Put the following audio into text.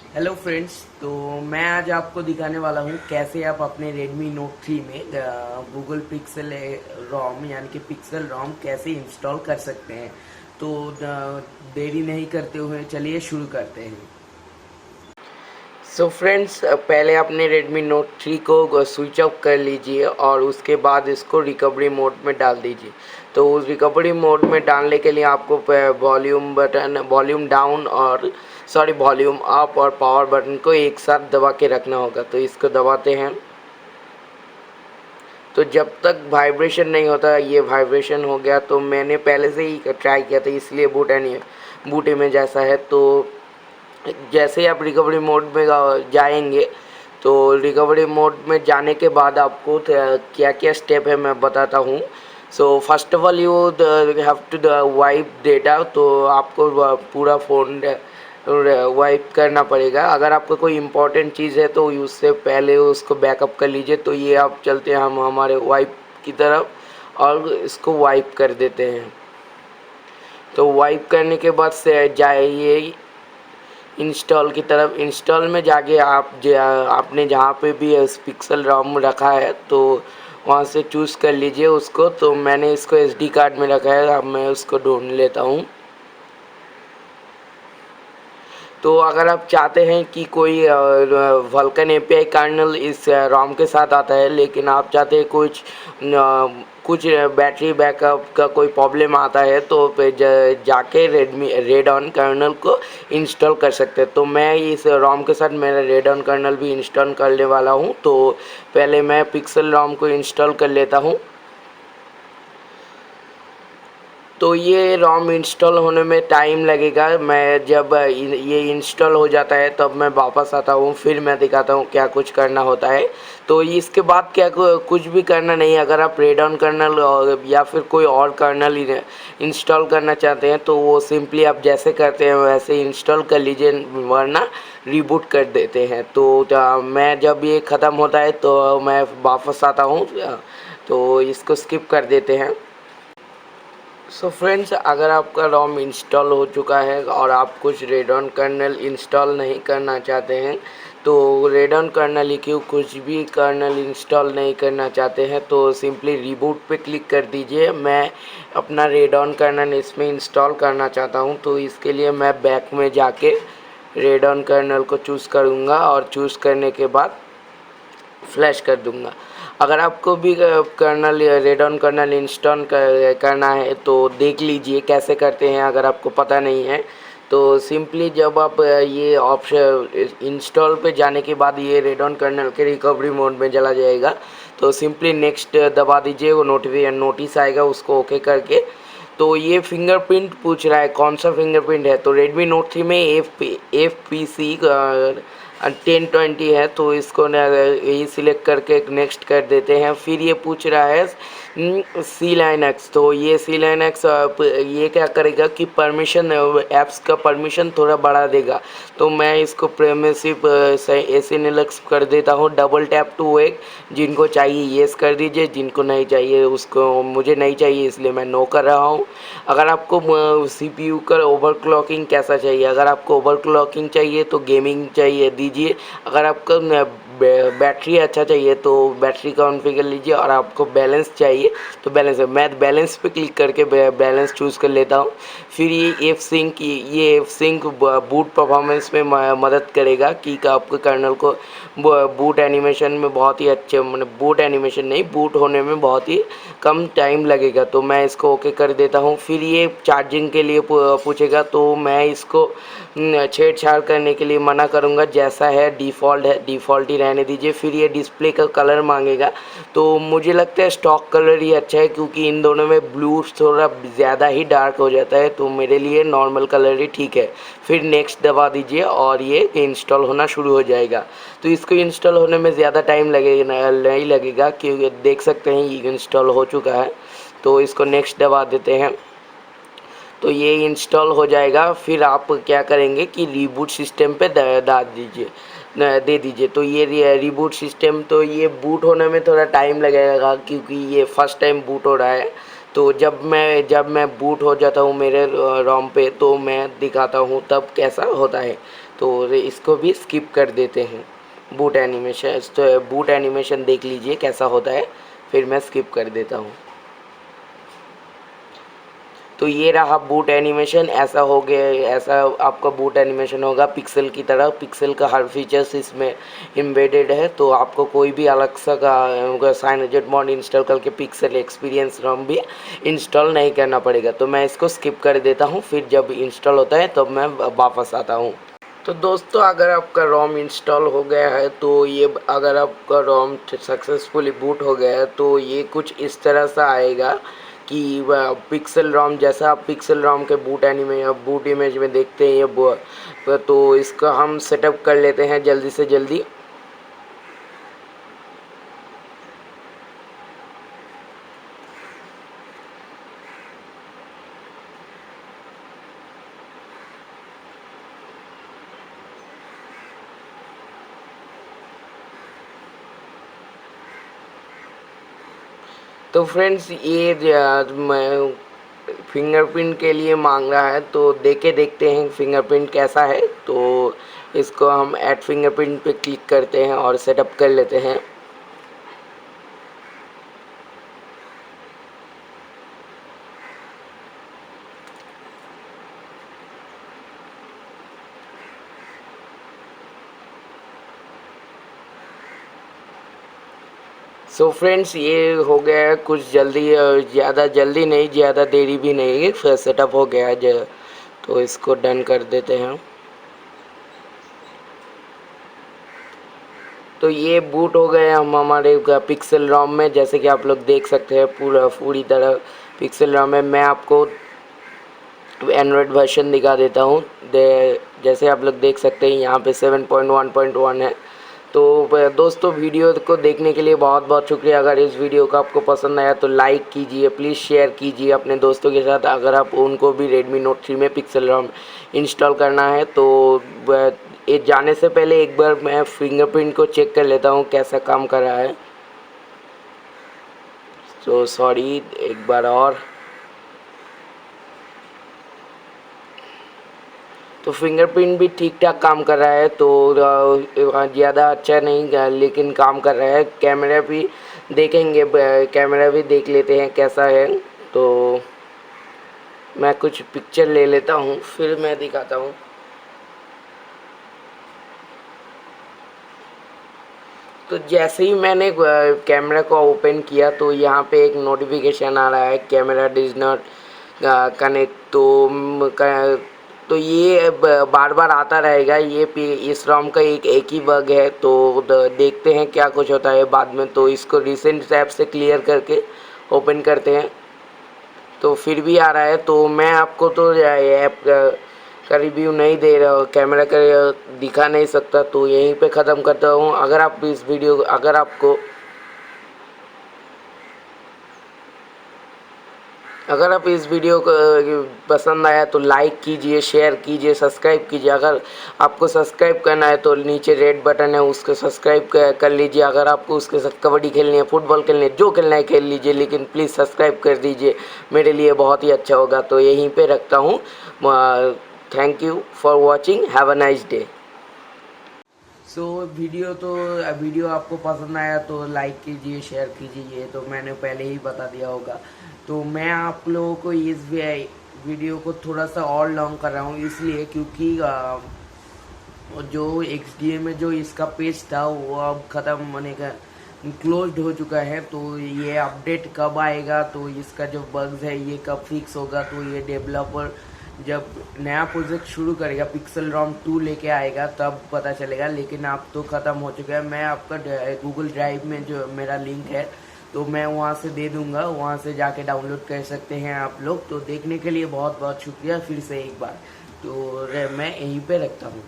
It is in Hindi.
Hello friends. तो मैं आज आपको दिखाने वाला हूँ कैसे आप अपने Redmi Note 3 में गूगल पिक्सल रोम यानी कि पिक्सल रोम कैसे इंस्टॉल कर सकते हैं। तो देरी नहीं करते हुए चलिए शुरू करते हैं। सो फ्रेंड्स, पहले अपने Redmi Note 3 को स्विच ऑफ कर लीजिए और उसके बाद इसको रिकवरी मोड में डाल दीजिए। तो उस रिकवरी मोड में डालने के लिए आपको वॉल्यूम डाउन और वॉल्यूम अप और पावर बटन को एक साथ दबा के रखना होगा। तो इसको दबाते हैं तो जब तक वाइब्रेशन नहीं होता, ये वाइब्रेशन हो गया तो मैंने पहले से ही ट्राई किया था, इसलिए बूट इमेज जैसा है। तो जैसे ही आप रिकवरी मोड में जाएंगे तो रिकवरी मोड में जाने के बाद आपको क्या क्या स्टेप है मैं बताता हूँ। So first of all you have to wipe data. तो आपको पूरा फ़ोन वाइप करना पड़ेगा। अगर आपको कोई इम्पोर्टेंट चीज़ है तो उससे पहले उसको बैकअप कर लीजिए। तो ये आप चलते हैं हम हमारे वाइप की तरफ और इसको वाइप कर देते हैं। तो वाइप करने के बाद से जाइए इंस्टॉल की तरफ। इंस्टॉल में जाके आपने जहाँ पे भी पिक्सल रोम रखा है तो वहाँ से चूज़ कर लीजिए उसको। तो मैंने इसको एसडी कार्ड में रखा है, अब मैं उसको ढूंढ लेता हूँ। तो अगर आप चाहते हैं कि कोई वल्कन एपीआई कर्नल इस रोम के साथ आता है, लेकिन आप चाहते हैं कुछ बैटरी बैकअप का कोई प्रॉब्लम आता है तो पे जाके रेड ऑन कर्नल को इंस्टॉल कर सकते हैं। तो मैं इस रोम के साथ मेरा रेड ऑन कर्नल भी इंस्टॉल करने वाला हूं। तो पहले मैं पिक्सल रोम को इंस्टॉल कर लेता हूं। तो ये रोम इंस्टॉल होने में टाइम लगेगा। मैं जब ये इंस्टॉल हो जाता है तब मैं वापस आता हूँ, फिर मैं दिखाता हूँ क्या कुछ करना होता है। तो इसके बाद क्या कुछ भी करना नहीं है। अगर आप रेड ऑन कर्नल या फिर कोई और कर्नल इंस्टॉल करना चाहते हैं तो वो सिंपली आप जैसे करते हैं वैसे इंस्टॉल कर लीजिए, वरना रिबूट कर देते हैं। तो मैं जब ये ख़त्म होता है तो मैं वापस आता हूँ। तो इसको स्किप कर देते हैं। सो फ्रेंड्स, अगर आपका रोम इंस्टॉल हो चुका है और आप कुछ रेडॉन कर्नल इंस्टॉल नहीं करना चाहते हैं, तो रेडॉन कर्नल ही क्यों, कुछ भी कर्नल इंस्टॉल नहीं करना चाहते हैं तो सिंपली रिबूट पे क्लिक कर दीजिए। मैं अपना रेडॉन कर्नल इसमें इंस्टॉल करना चाहता हूं, तो इसके लिए मैं बैक में जाके रेडॉन कर्नल को चूज़ करूंगा और चूज़ करने के बाद फ्लैश कर दूंगा। अगर आपको भी kernel red on kernel install करना है तो देख लीजिए कैसे करते हैं। अगर आपको पता नहीं है तो सिंपली जब आप ये ऑप्शन इंस्टॉल पे जाने के बाद ये रेड ऑन कर्नल के रिकवरी मोड में चला जाएगा। तो सिंपली नेक्स्ट दबा दीजिए, वो नोटिस आएगा, उसको ओके करके। तो ये फिंगरप्रिंट पूछ रहा है कौन सा फिंगरप्रिंट है। तो Redmi Note 3 में FPC 1020 है, तो इसको यही सिलेक्ट करके नेक्स्ट कर देते हैं। फिर ये पूछ रहा है सी लाइन एक्स। तो ये सी लाइन एक्स ये क्या करेगा कि परमिशन, ऐप्स का परमिशन थोड़ा बढ़ा देगा। तो मैं इसको प्रेमेसिव ऐसे निलक्स कर देता हूँ। डबल टैप टू एक, जिनको चाहिए येस कर दीजिए, जिनको नहीं चाहिए उसको, मुझे नहीं चाहिए इसलिए मैं नो कर रहा हूँ। अगर आपको CPU का ओवरक्लॉकिंग कैसा चाहिए, अगर आपको ओवरक्लॉकिंग चाहिए तो गेमिंग चाहिए दीजिए। अगर आपको बैटरी अच्छा चाहिए तो बैटरी कॉन्फ़िगर लीजिए। और आपको बैलेंस चाहिए तो बैलेंस है, मैं बैलेंस पे क्लिक करके बैलेंस चूज़ कर लेता हूँ। फिर ये एफ सिंक बूट परफॉर्मेंस में मदद करेगा कि आपके कर्नल को बूट एनिमेशन में बहुत ही अच्छे, मतलब बूट एनिमेशन नहीं, बूट होने में बहुत ही कम टाइम लगेगा। तो मैं इसको ओके कर देता हूँ। फिर ये चार्जिंग के लिए पूछेगा, तो मैं इसको छेड़छाड़ करने के लिए मना करूँगा। जैसा है डिफ़ॉल्ट ही रहने दीजिए। फिर ये डिस्प्ले का कलर मांगेगा, तो मुझे लगता है स्टॉक कलर ही अच्छा है, क्योंकि इन दोनों में ब्लू थोड़ा ज़्यादा ही डार्क हो जाता है। तो मेरे लिए नॉर्मल कलर ही ठीक है। फिर नेक्स्ट दबा दीजिए और ये इंस्टॉल होना शुरू हो जाएगा। तो इसको इंस्टॉल होने में ज़्यादा टाइम लगेगा नहीं लगेगा, क्योंकि देख सकते हैं ये इंस्टॉल हो चुका है। तो इसको नेक्स्ट दबा देते हैं, तो ये इंस्टॉल हो जाएगा। फिर आप क्या करेंगे कि रीबूट सिस्टम पे दे दीजिए। तो ये रीबूट सिस्टम, तो ये बूट होने में थोड़ा टाइम लगेगा, क्योंकि ये फर्स्ट टाइम बूट हो रहा है। तो जब मैं बूट हो जाता हूँ मेरे रोम पे, तो मैं दिखाता हूँ तब कैसा होता है। तो इसको भी स्किप कर देते हैं। बूट एनिमेशन, तो बूट एनिमेशन देख लीजिए कैसा होता है, फिर मैं स्किप कर देता हूँ। तो ये रहा बूट एनिमेशन, ऐसा हो गया, ऐसा आपका बूट एनिमेशन होगा पिक्सल की तरह। पिक्सल का हर फीचर्स इसमें एम्बेडेड है, तो आपको कोई भी अलग सा का साइनोजेट मॉड इंस्टॉल करके पिक्सल एक्सपीरियंस रोम भी इंस्टॉल नहीं करना पड़ेगा। तो मैं इसको स्किप कर देता हूँ, फिर जब इंस्टॉल होता है तब मैं वापस आता हूँ। तो दोस्तों, अगर आपका रोम इंस्टॉल हो गया है, तो ये अगर आपका रोम सक्सेसफुली बूट हो गया है, तो ये कुछ इस तरह से आएगा कि पिक्सल रोम जैसा आप पिक्सल रोम के बूट इमेज में देखते हैं ये। तो इसका हम सेटअप कर लेते हैं जल्दी से जल्दी। तो फ्रेंड्स, ये फिंगरप्रिंट के लिए मांग रहा है, तो देके देखते हैं फिंगरप्रिंट कैसा है। तो इसको हम ऐड फिंगरप्रिंट पे क्लिक करते हैं और सेटअप कर लेते हैं। सो फ्रेंड्स, ये हो गया है कुछ जल्दी, ज़्यादा जल्दी नहीं, ज़्यादा देरी भी नहीं, फिर सेटअप हो गया है। तो इसको डन कर देते हैं। तो ये बूट हो गए हम हमारे पिक्सल रोम में, जैसे कि आप लोग देख सकते हैं पूरी तरह पिक्सल रोम में। मैं आपको एंड्रॉयड वर्जन दिखा देता हूँ। जैसे आप लोग देख सकते हैं यहाँ पे 7.1.1 है। तो दोस्तों, वीडियो को देखने के लिए बहुत बहुत शुक्रिया। अगर इस वीडियो को आपको पसंद आया तो लाइक कीजिए, प्लीज़ शेयर कीजिए अपने दोस्तों के साथ। अगर आप उनको भी Redmi Note 3 में पिक्सल रोम इंस्टॉल करना है, तो ये जाने से पहले एक बार मैं फिंगरप्रिंट को चेक कर लेता हूँ कैसा काम कर रहा है। तो सॉरी, एक बार और। तो फिंगरप्रिंट भी ठीक ठाक काम कर रहा है, तो ज़्यादा अच्छा नहीं लेकिन काम कर रहा है। कैमरा भी देखेंगे, कैमरा भी देख लेते हैं कैसा है। तो मैं कुछ पिक्चर ले लेता हूँ, फिर मैं दिखाता हूँ। तो जैसे ही मैंने कैमरा को ओपन किया, तो यहाँ पे एक नोटिफिकेशन आ रहा है, कैमरा डिज नॉट कनेक्ट। तो ये बार बार आता रहेगा। ये इस रोम का एक ही बग है। तो देखते हैं क्या कुछ होता है बाद में। तो इसको रिसेंट ऐप से क्लियर करके ओपन करते हैं, तो फिर भी आ रहा है। तो मैं आपको तो ऐप का रिव्यू नहीं दे रहा हूँ, कैमरा का दिखा नहीं सकता, तो यहीं पे ख़त्म करता हूँ। अगर आप इस वीडियो को पसंद आया तो लाइक कीजिए, शेयर कीजिए, सब्सक्राइब कीजिए। अगर आपको सब्सक्राइब करना है तो नीचे रेड बटन है, उसको सब्सक्राइब कर लीजिए। अगर आपको उसके साथ कबड्डी खेलनी है, फुटबॉल खेलनी है, जो खेलना है खेल लीजिए, लेकिन प्लीज़ सब्सक्राइब कर दीजिए, मेरे लिए बहुत ही अच्छा होगा। तो यहीं पे रखता हूँ। Thank you for watching, have a nice day. So video आपको पसंद आया तो लाइक कीजिए, शेयर कीजिए, ये तो मैंने पहले ही बता दिया होगा। तो मैं आप लोगों को इस वीडियो को थोड़ा सा और लॉन्ग कर रहा हूँ, इसलिए क्योंकि जो XDA में जो इसका पेज था वो अब ख़त्म होने का क्लोज्ड हो चुका है। तो ये अपडेट कब आएगा, तो इसका जो बग्स है ये कब फिक्स होगा, तो ये डेवलपर जब नया प्रोजेक्ट शुरू करेगा, पिक्सल रोम 2 लेके आएगा, तब पता चलेगा। लेकिन अब तो ख़त्म हो चुका है। मैं आपका गूगल ड्राइव में जो मेरा लिंक है, तो मैं वहाँ से दे दूँगा, वहाँ से जाके डाउनलोड कर सकते हैं आप लोग। तो देखने के लिए बहुत बहुत शुक्रिया फिर से एक बार। तो मैं यहीं पे रखता हूँ।